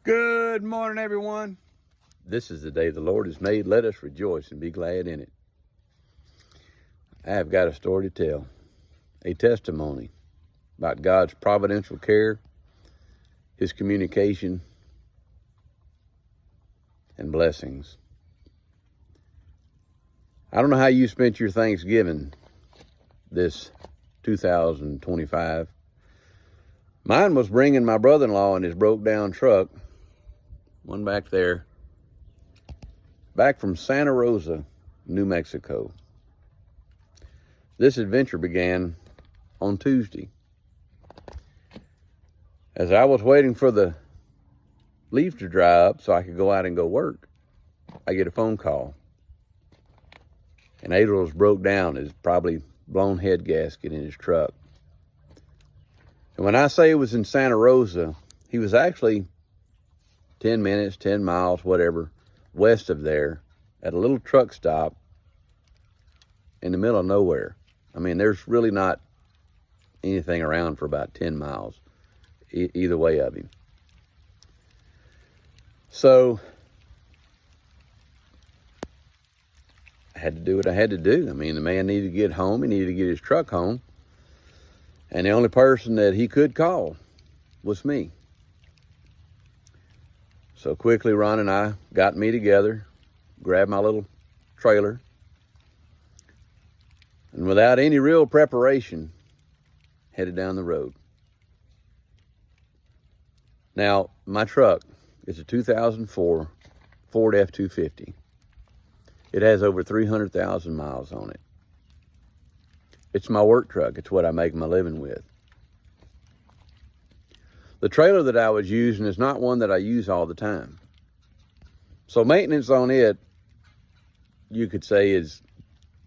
Good morning, everyone. This is the day the Lord has made. Let us rejoice and be glad in it. I have got a story to tell, a testimony about God's providential care, His communication, and blessings. I don't know how you spent your Thanksgiving this 2025. Mine was bringing my brother-in-law in his broke-down truck, one back there, back from Santa Rosa, New Mexico. This adventure began on Tuesday. As I was waiting for the leaves to dry up so I could go out and go work, I get a phone call. And Adriel's broke down, his probably blown head gasket in his truck. And when I say it was in Santa Rosa, he was actually 10 minutes, 10 miles, whatever, west of there at a little truck stop in the middle of nowhere. I mean, there's really not anything around for about 10 miles either way of him. So I had to do what I had to do. I mean, the man needed to get home. He needed to get his truck home. And the only person that he could call was me. So quickly, Ron and I got me together, grabbed my little trailer, and without any real preparation, headed down the road. Now, my truck is a 2004 Ford F-250. It has over 300,000 miles on it. It's my work truck. It's what I make my living with. The trailer that I was using is not one that I use all the time. So maintenance on it, you could say, is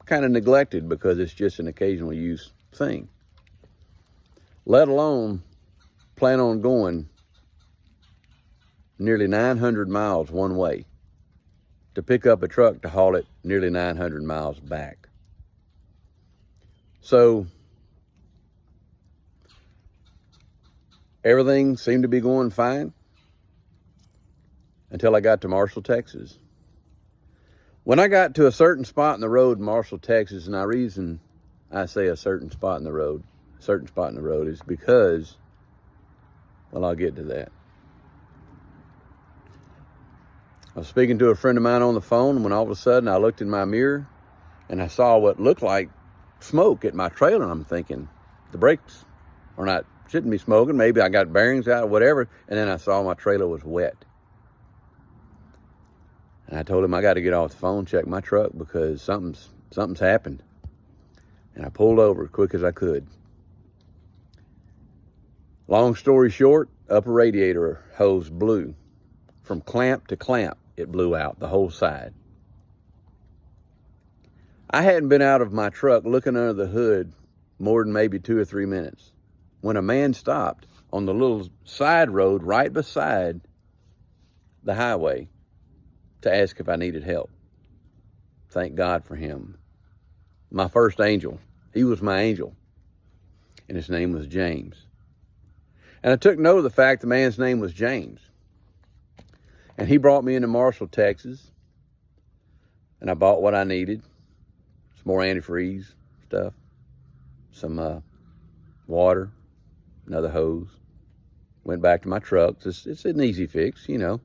kind of neglected because it's just an occasional use thing. Let alone plan on going nearly 900 miles one way to pick up a truck to haul it nearly 900 miles back. So everything seemed to be going fine until I got to Marshall, Texas. When I got to a certain spot in the road in Marshall, Texas, and the reason I say a certain spot in the road is because, well, I'll get to that. I was speaking to a friend of mine on the phone when all of a sudden I looked in my mirror and I saw what looked like smoke at my trailer. And I'm thinking, the brakes are not, shouldn't be smoking. Maybe I got bearings out or whatever. And then I saw my trailer was wet. And I told him I got to get off the phone, check my truck because something's happened. And I pulled over as quick as I could. Long story short, upper radiator hose blew. From clamp to clamp, it blew out the whole side. I hadn't been out of my truck looking under the hood more than maybe 2 or 3 minutes when a man stopped on the little side road right beside the highway to ask if I needed help. Thank God for him. My first angel. He was my angel. And his name was James. And I took note of the fact the man's name was James. And he brought me into Marshall, Texas. And I bought what I needed. Some more antifreeze stuff. Some water. Another hose. Went back to my truck. It's an easy fix, you know.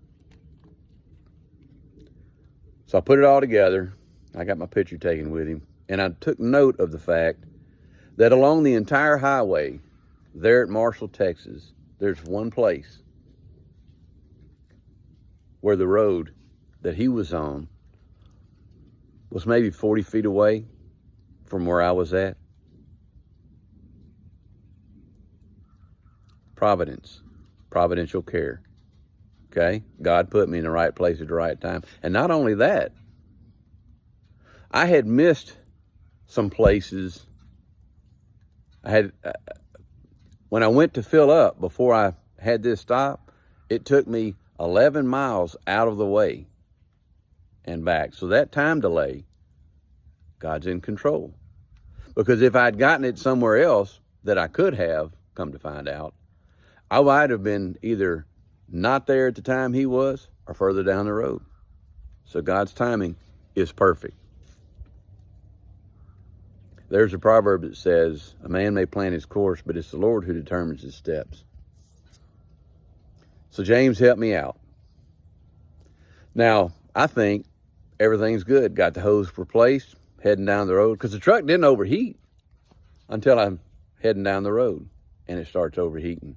So I put it all together. I got my picture taken with him. And I took note of the fact that along the entire highway there at Marshall, Texas, there's one place where the road that he was on was maybe 40 feet away from where I was at. Providence, providential care. Okay? God put me in the right place at the right time. And not only that, I had missed some places. When I went to fill up before I had this stop, it took me 11 miles out of the way and back. So that time delay, God's in control. Because if I'd gotten it somewhere else that I could have, come to find out, I might have been either not there at the time he was, or further down the road. So God's timing is perfect. There's a proverb that says, a man may plan his course, but it's the Lord who determines his steps. So James helped me out. Now, I think everything's good. Got the hose replaced, heading down the road, because the truck didn't overheat until I'm heading down the road, and it starts overheating.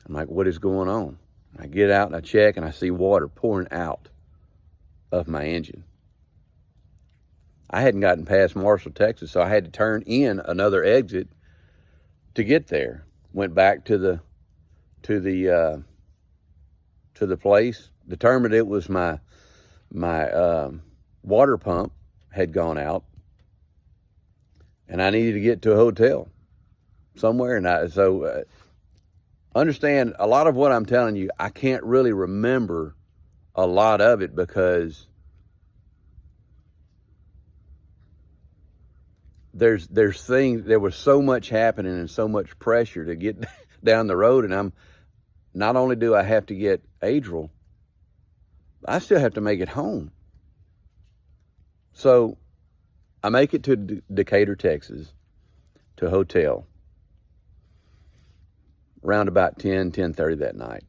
I'm like, what is going on? I get out and I check, and I see water pouring out of my engine. I hadn't gotten past Marshall, Texas, so I had to turn in another exit to get there. Went back to the place, determined it was my water pump had gone out, and I needed to get to a hotel somewhere. And understand, a lot of what I'm telling you, I can't really remember a lot of it because there was so much happening and so much pressure to get down the road, and not only do I have to get Adriel, I still have to make it home. So I make it to Decatur, Texas, to a hotel around about 10:30 that night.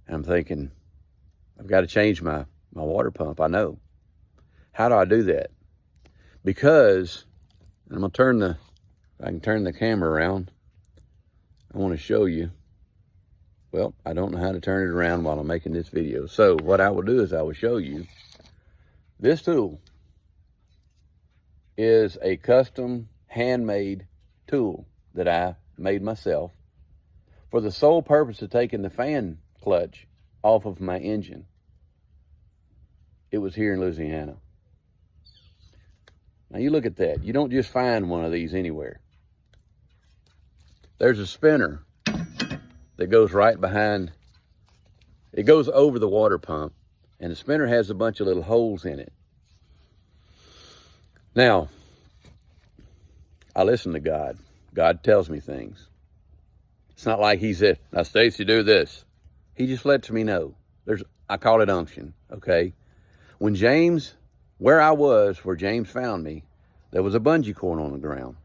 And I'm thinking, I've got to change my water pump. I know. How do I do that? Because I'm going to if I can turn the camera around, I want to show you. Well, I don't know how to turn it around while I'm making this video. So what I will do is I will show you this tool is a custom handmade tool that I made myself for the sole purpose of taking the fan clutch off of my engine. It was here in Louisiana. Now you look at that. You don't just find one of these anywhere. There's a spinner that goes right behind. It goes over the water pump, and the spinner has a bunch of little holes in it. Now, I listen to God. God tells me things. It's not like he said, now Stacy, do this. He just lets me know. I call it unction, okay? When where I was, where James found me, there was a bungee cord on the ground.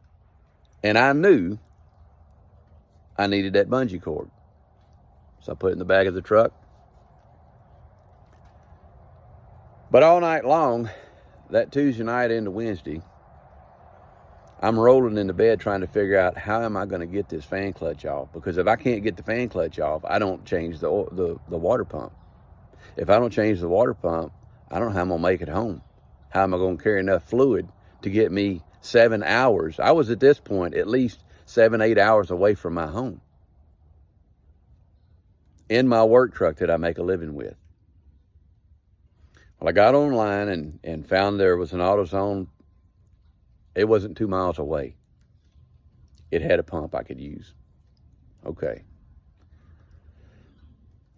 And I knew I needed that bungee cord. So I put it in the back of the truck. But all night long, that Tuesday night into Wednesday, I'm rolling in the bed trying to figure out how am I going to get this fan clutch off? Because if I can't get the fan clutch off, I don't change the water pump. If I don't change the water pump, I don't know how I'm going to make it home. How am I going to carry enough fluid to get me 7 hours? I was at this point at least 7-8 hours away from my home in my work truck that I make a living with. Well, I got online and found there was an AutoZone. It wasn't 2 miles away. It had a pump I could use. Okay.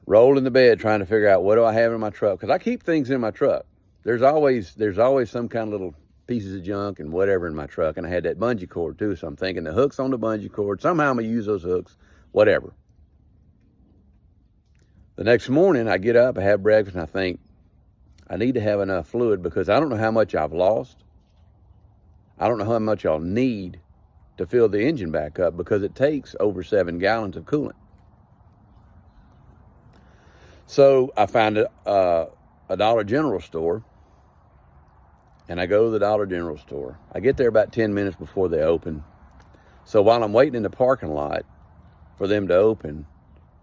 Roll in the bed trying to figure out what do I have in my truck, because I keep things in my truck. There's always some kind of little pieces of junk and whatever in my truck, and I had that bungee cord too, so I'm thinking the hook's on the bungee cord. Somehow I'm going to use those hooks, whatever. The next morning, I get up, I have breakfast, and I think, I need to have enough fluid because I don't know how much I've lost. I don't know how much I'll need to fill the engine back up because it takes over 7 gallons of coolant. So I found a Dollar General store, and I go to the Dollar General store. I get there about 10 minutes before they open. So while I'm waiting in the parking lot for them to open,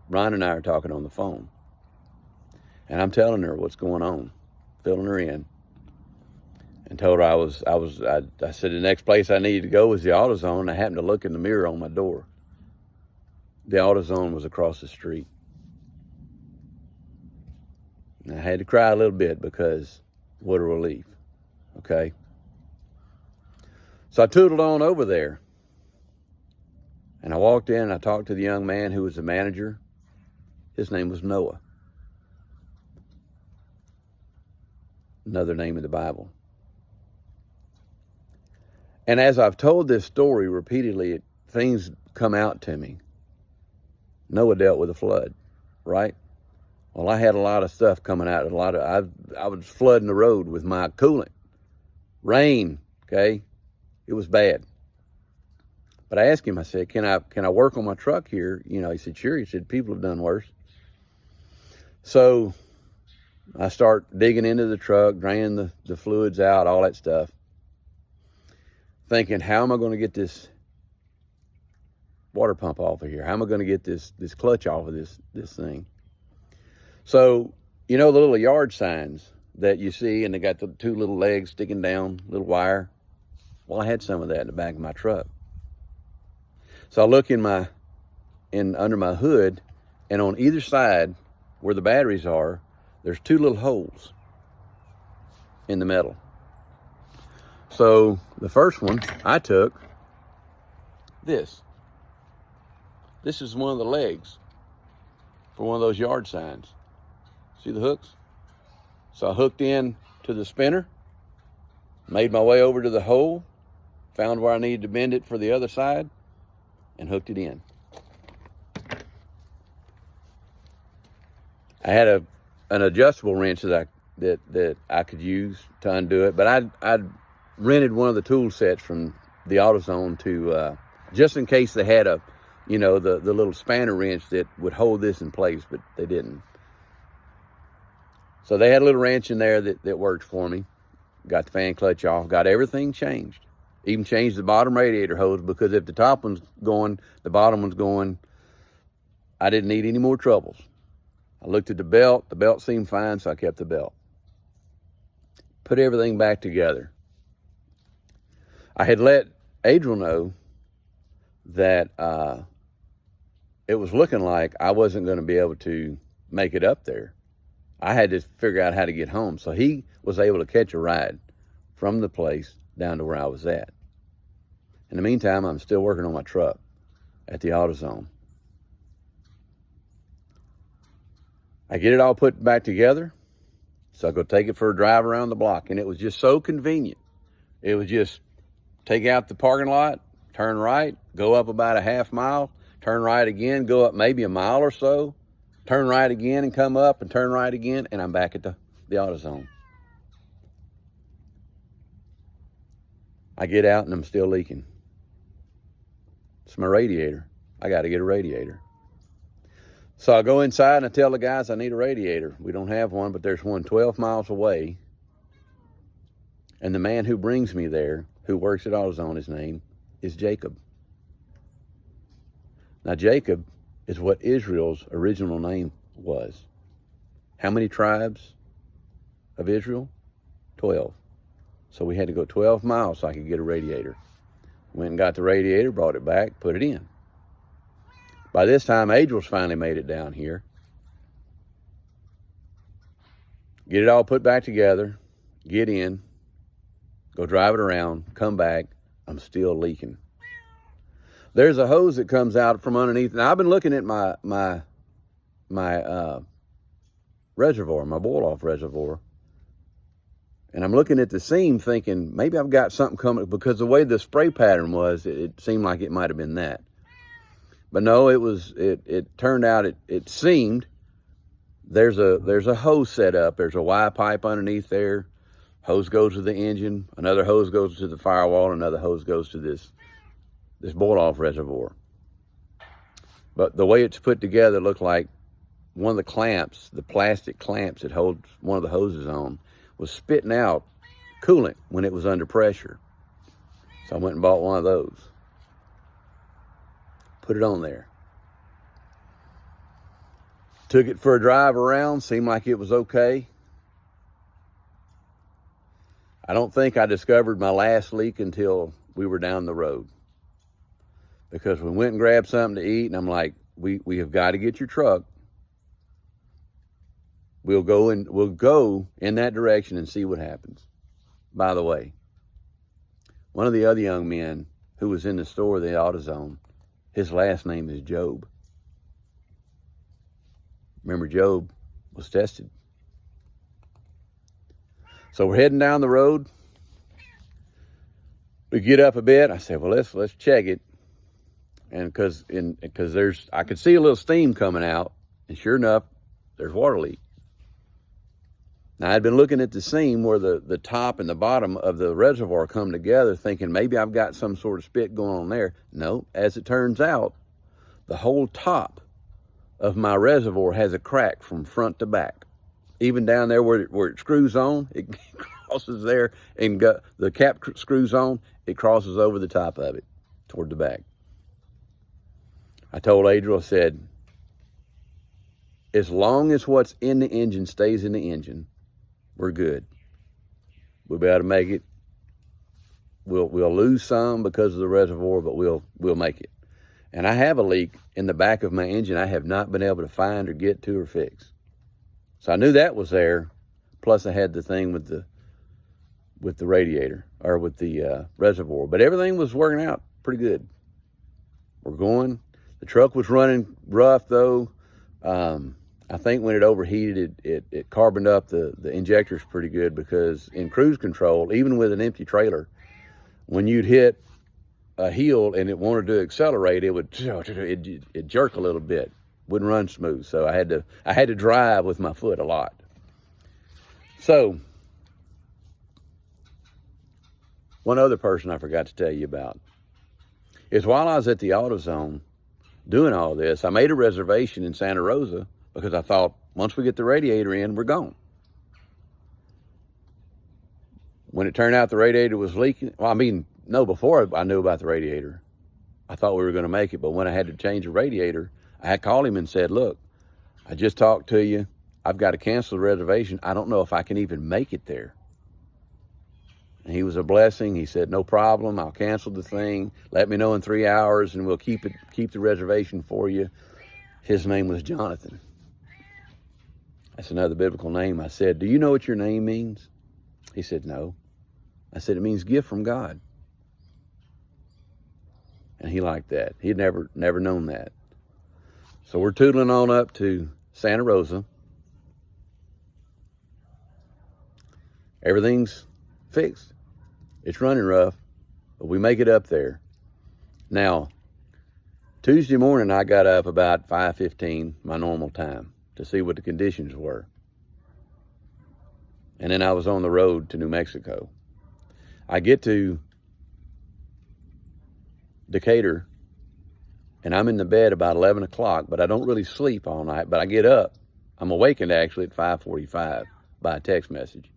Ron and I are talking on the phone. And I'm telling her what's going on, filling her in, and told her I said the next place I needed to go was the AutoZone, and I happened to look in the mirror on my door. The AutoZone was across the street. And I had to cry a little bit because what a relief, okay? So I tootled on over there, and I walked in and I talked to the young man who was the manager. His name was Noah. Another name in the Bible. And as I've told this story repeatedly, things come out to me. Noah dealt with a flood, right? Well, I had a lot of stuff coming out. I was flooding the road with my coolant. Rain, okay? It was bad. But I asked him, I said, can I work on my truck here? You know, he said, sure. He said, people have done worse. So I start digging into the truck, draining the fluids out, all that stuff. Thinking, how am I going to get this water pump off of here? How am I going to get this clutch off of this thing? So, you know the little yard signs that you see, and they got the two little legs sticking down, little wire? Well, I had some of that in the back of my truck. So I look under my hood, and on either side where the batteries are, there's two little holes in the metal. So the first one I took, this is one of the legs for one of those yard signs. See the hooks? So I hooked in to the spinner, made my way over to the hole, found where I needed to bend it for the other side, and hooked it in. I had an adjustable wrench that I could use to undo it, but I'd rented one of the tool sets from the AutoZone to just in case they had the little spanner wrench that would hold this in place, but they didn't. So they had a little wrench in there that worked for me. Got the fan clutch off, got everything changed. Even changed the bottom radiator hose, because if the top one's going, the bottom one's going, I didn't need any more troubles. I looked at the belt seemed fine, so I kept the belt. Put everything back together. I had let Adriel know that it was looking like I wasn't going to be able to make it up there. I had to figure out how to get home. So he was able to catch a ride from the place down to where I was at. In the meantime, I'm still working on my truck at the AutoZone. I get it all put back together, so I go take it for a drive around the block, and it was just so convenient. It was just take out the parking lot, turn right, go up about a half mile, turn right again, go up maybe a mile or so, turn right again and come up and turn right again, and I'm back at the AutoZone. I get out and I'm still leaking. It's my radiator. I got to get a radiator. So I go inside and I tell the guys I need a radiator. We don't have one, but there's one 12 miles away. And the man who brings me there, who works at AutoZone, his name is Jacob. Now, Jacob is what Israel's original name was. How many tribes of Israel? 12. So we had to go 12 miles so I could get a radiator. Went and got the radiator, brought it back, put it in. By this time, Adriel's finally made it down here. Get it all put back together, get in, go drive it around, come back. I'm still leaking. There's a hose that comes out from underneath. Now, I've been looking at my reservoir, my boil-off reservoir, and I'm looking at the seam thinking, maybe I've got something coming, because the way the spray pattern was, it seemed like it might have been that. But no, it turned out it seemed there's a hose set up. There's a Y pipe underneath there. Hose goes to the engine. Another hose goes to the firewall. Another hose goes to this boil-off reservoir. But the way it's put together looked like one of the clamps, the plastic clamps that holds one of the hoses on, was spitting out coolant when it was under pressure. So I went and bought one of those. Put it on there. Took it for a drive around, seemed like it was okay. I don't think I discovered my last leak until we were down the road. Because we went and grabbed something to eat, and I'm like, we have got to get your truck. We'll go in that direction and see what happens. By the way, one of the other young men who was in the store, the AutoZone, his last name is Job. Remember, Job was tested. So we're heading down the road. We get up a bit. I said, well, let's check it. And because I could see a little steam coming out, and sure enough, there's water leak. Now, I'd been looking at the seam where the top and the bottom of the reservoir come together, thinking maybe I've got some sort of spit going on there. No, as it turns out, the whole top of my reservoir has a crack from front to back. Even down there where it screws on, it crosses there, and the cap screws on, it crosses over the top of it toward the back. I told Adriel, I said, as long as what's in the engine stays in the engine, we're good. We'll be able to make it. We'll lose some because of the reservoir, but we'll make it. And I have a leak in the back of my engine I have not been able to find or get to or fix. So I knew that was there. Plus I had the thing with the radiator, or with the reservoir. But everything was working out pretty good. We're going. The truck was running rough though. I think when it overheated, it carboned up the injectors pretty good, because in cruise control, even with an empty trailer, when you'd hit a hill and it wanted to accelerate, it jerk a little bit, wouldn't run smooth. So I had to drive with my foot a lot. So one other person I forgot to tell you about is, while I was at the AutoZone doing all this, I made a reservation in Santa Rosa, because I thought once we get the radiator in, we're gone. When it turned out the radiator was leaking, before I knew about the radiator, I thought we were going to make it. But when I had to change the radiator, I had called him and said, look, I just talked to you. I've got to cancel the reservation. I don't know if I can even make it there. And he was a blessing. He said, no problem. I'll cancel the thing. Let me know in 3 hours and we'll keep the reservation for you. His name was Jonathan. That's another biblical name. I said, do you know what your name means? He said, no. I said, it means gift from God. And he liked that. He'd never known that. So we're tootling on up to Santa Rosa. Everything's fixed. It's running rough, but we make it up there. Now, Tuesday morning, I got up about 5:15, my normal time, to see what the conditions were. And then I was on the road to New Mexico. I get to Decatur, and I'm in the bed about 11 o'clock, but I don't really sleep all night, but I get up. I'm awakened actually at 5:45 by a text message.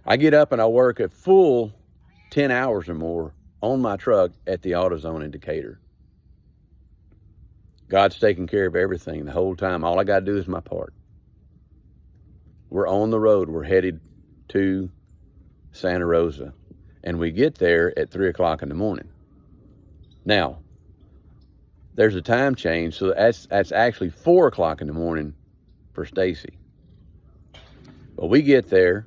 I get up and I work a full 10 hours or more on my truck at the AutoZone in Decatur. God's taking care of everything the whole time. All I got to do is my part. We're on the road. We're headed to Santa Rosa, and we get there at 3 o'clock in the morning. Now, there's a time change, so that's actually 4 o'clock in the morning for Stacy. But we get there,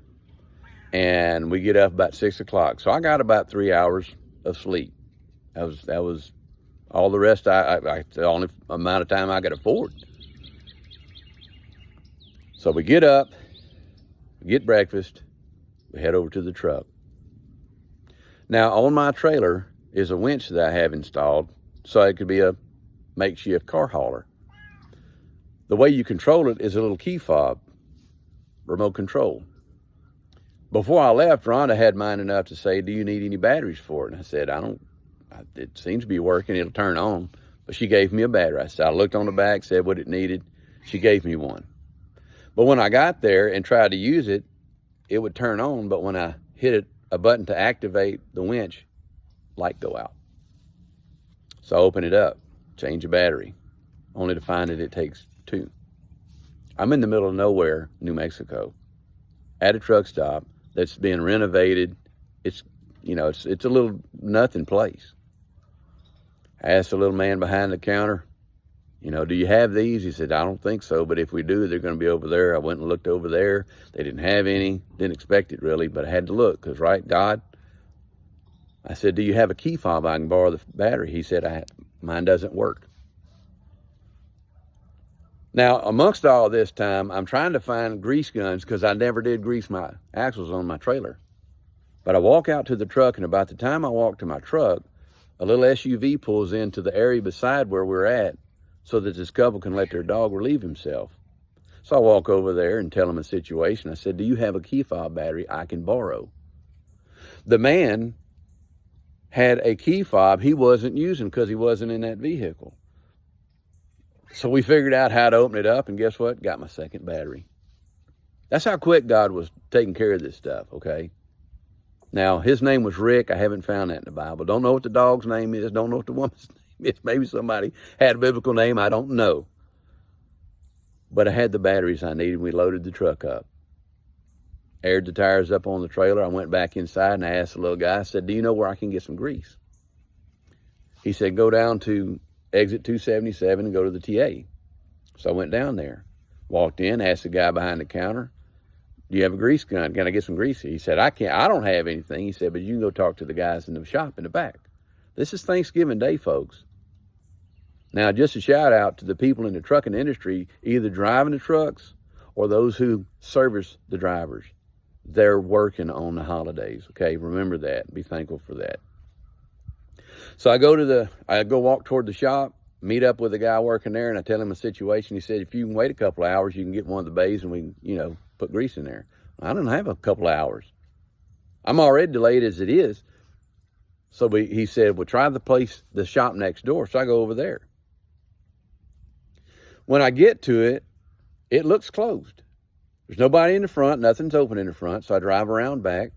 and we get up about 6 o'clock. So I got about 3 hours of sleep. That was all the rest. The only amount of time I could afford. So we get up, we get breakfast, we head over to the truck. Now, on my trailer is a winch that I have installed, so it could be a makeshift car hauler. The way you control it is a little key fob, remote control. Before I left, Rhonda had mind enough to say, do you need any batteries for it? And I said, it seems to be working, it'll turn on. But she gave me a battery. I looked on the back, said what it needed. She gave me one. But when I got there and tried to use it, it would turn on, but when I hit a button to activate the winch, light go out. So I open it up, change the battery, only to find that it takes 2. I'm in the middle of nowhere, New Mexico, at a truck stop that's being renovated. It's a little nothing place. I asked the little man behind the counter, do you have these? He said, I don't think so, but if we do, they're going to be over there. I went and looked over there. They didn't have any. Didn't expect it really, but I had to look because, right, God? I said, do you have a key fob I can borrow the battery? He said, mine doesn't work. Now, amongst all this time, I'm trying to find grease guns because I never did grease my axles on my trailer. But I walk out to the truck, and about the time I walk to my truck, a little SUV pulls into the area beside where we're at so that this couple can let their dog relieve himself. So I walk over there and tell them the situation. I said, do you have a key fob battery I can borrow? The man had a key fob he wasn't using because he wasn't in that vehicle. So we figured out how to open it up, and guess what? Got my second battery. That's how quick God was taking care of this stuff, okay? Now, his name was Rick. I haven't found that in the Bible. Don't know what the dog's name is. Don't know what the woman's name is. Maybe somebody had a biblical name. I don't know. But I had the batteries I needed. We loaded the truck up. Aired the tires up on the trailer. I went back inside and I asked the little guy, I said, do you know where I can get some grease? He said, go down to exit 277 and go to the TA. So I went down there, walked in, asked the guy behind the counter, do you have a grease gun? Can I get some grease? He said, I don't have anything. He said, but you can go talk to the guys in the shop in the back. This is Thanksgiving Day, folks. Now, just a shout out to the people in the trucking industry, either driving the trucks or those who service the drivers. They're working on the holidays, okay? Remember that. Be thankful for that. So I go walk toward the shop, meet up with the guy working there, and I tell him the situation. He said, if you can wait a couple of hours, you can get one of the bays and we can, put grease in there. I don't have a couple of hours. I'm already delayed as it is. So he said, well, try the shop next door. So I go over there. When I get to it, it looks closed. There's nobody in the front. Nothing's open in the front. So I drive around back.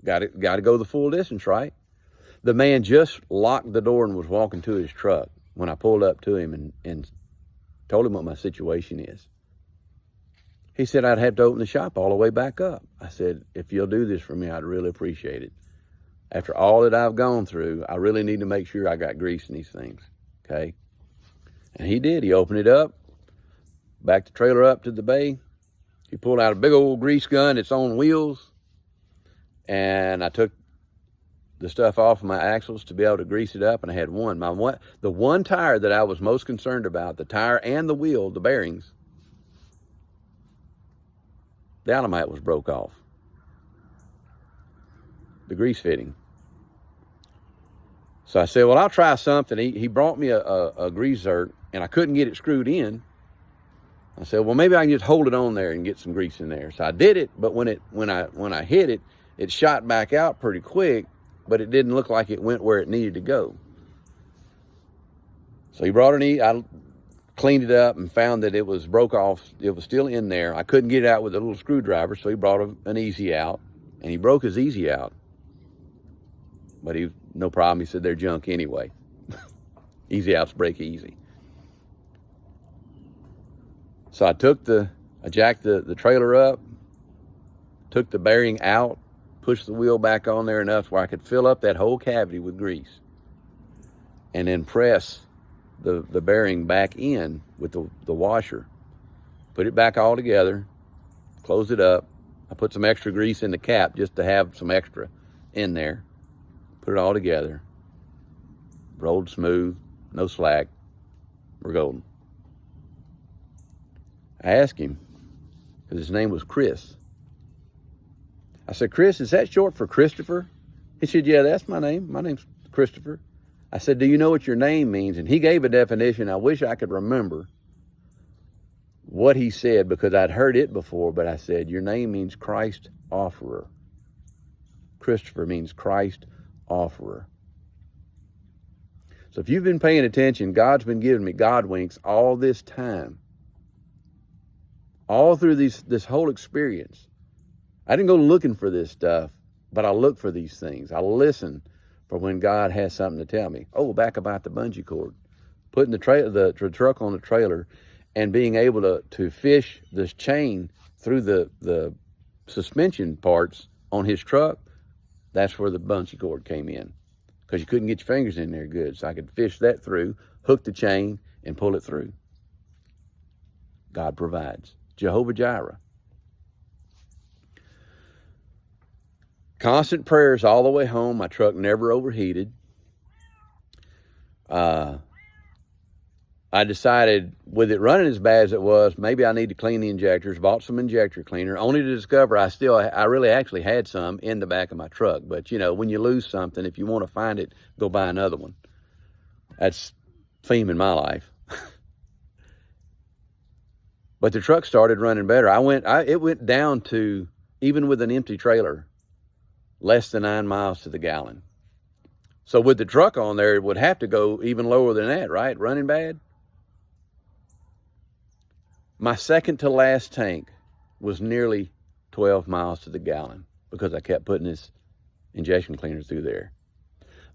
Got to go the full distance, right? The man just locked the door and was walking to his truck when I pulled up to him and told him what my situation is. He said I'd have to open the shop all the way back up. I said, if you'll do this for me, I'd really appreciate it. After all that I've gone through, I really need to make sure I got grease in these things, okay? And he did. He opened it up, backed the trailer up to the bay. He pulled out a big old grease gun. It's on wheels. And I took the stuff off of my axles to be able to grease it up, and I had the one tire that I was most concerned about, the tire and the wheel, the bearings, the Allemite was broke off. The grease fitting. So I said, well, I'll try something. He brought me a grease zerk, and I couldn't get it screwed in. I said, well, maybe I can just hold it on there and get some grease in there. So I did it, but when I hit it, it shot back out pretty quick, but it didn't look like it went where it needed to go. So he brought I cleaned it up and found that it was broke off. It was still in there. I couldn't get it out with a little screwdriver, so he brought an easy out, and he broke his easy out. But no problem. He said they're junk anyway. Easy outs break easy. So I jacked the trailer up, took the bearing out, pushed the wheel back on there enough where I could fill up that whole cavity with grease, and then press the bearing back in with the washer. Put it back all together, close it up. I put some extra grease in the cap just to have some extra in there. Put it all together. Rolled smooth, no slack. We're golden. I asked him, because his name was Chris. I said, Chris, is that short for Christopher? He said, yeah, that's my name. My name's Christopher. I said, do you know what your name means? And he gave a definition. I wish I could remember what he said, because I'd heard it before, but I said, your name means Christ offerer. Christopher means Christ offerer. So if you've been paying attention, God's been giving me God winks all this time. All through this whole experience. I didn't go looking for this stuff, but I look for these things. I listen for when God has something to tell me. Oh, back about the bungee cord. Putting the truck on the trailer and being able to fish this chain through the suspension parts on his truck, that's where the bungee cord came in. Because you couldn't get your fingers in there good. So I could fish that through, hook the chain, and pull it through. God provides. Jehovah Jireh. Constant prayers all the way home. My truck never overheated. I decided, with it running as bad as it was, maybe I need to clean the injectors. Bought some injector cleaner, only to discover I really actually had some in the back of my truck. But, you know, when you lose something, if you want to find it, go buy another one. That's theme in my life. But the truck started running better. It went down to, even with an empty trailer, less than 9 miles to the gallon. So with the truck on there, it would have to go even lower than that, right? Running bad. My second to last tank was nearly 12 miles to the gallon because I kept putting this injection cleaner through there.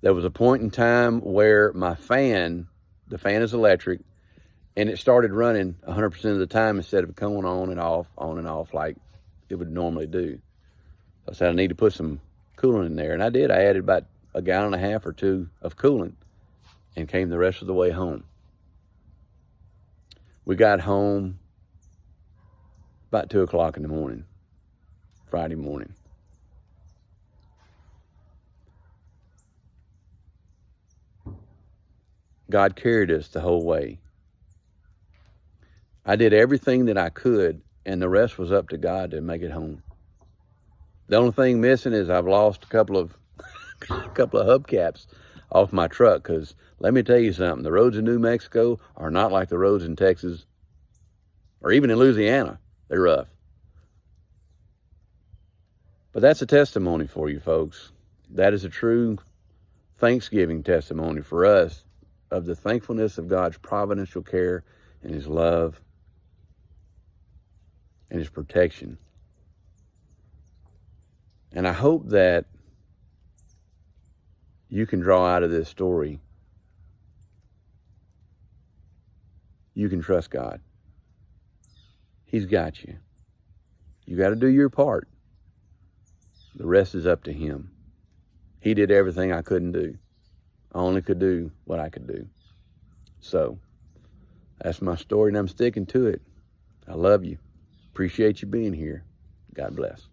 There was a point in time where my fan, the fan is electric, and it started running 100% of the time instead of going on and off like it would normally do. So I said, I need to put some coolant in there. And I did. I added about a gallon and a half or two of coolant and came the rest of the way home. We got home about 2 o'clock in the morning, Friday morning. God carried us the whole way. I did everything that I could, and the rest was up to God to make it home. The only thing missing is I've lost a couple of hubcaps off my truck, because let me tell you something, the roads in New Mexico are not like the roads in Texas or even in Louisiana. They're rough. But that's a testimony for you folks. That is a true Thanksgiving testimony for us of the thankfulness of God's providential care and His love and His protection. And I hope that you can draw out of this story, you can trust God. He's got you. You got to do your part. The rest is up to Him. He did everything I couldn't do. I only could do what I could do. So that's my story, and I'm sticking to it. I love you. Appreciate you being here. God bless.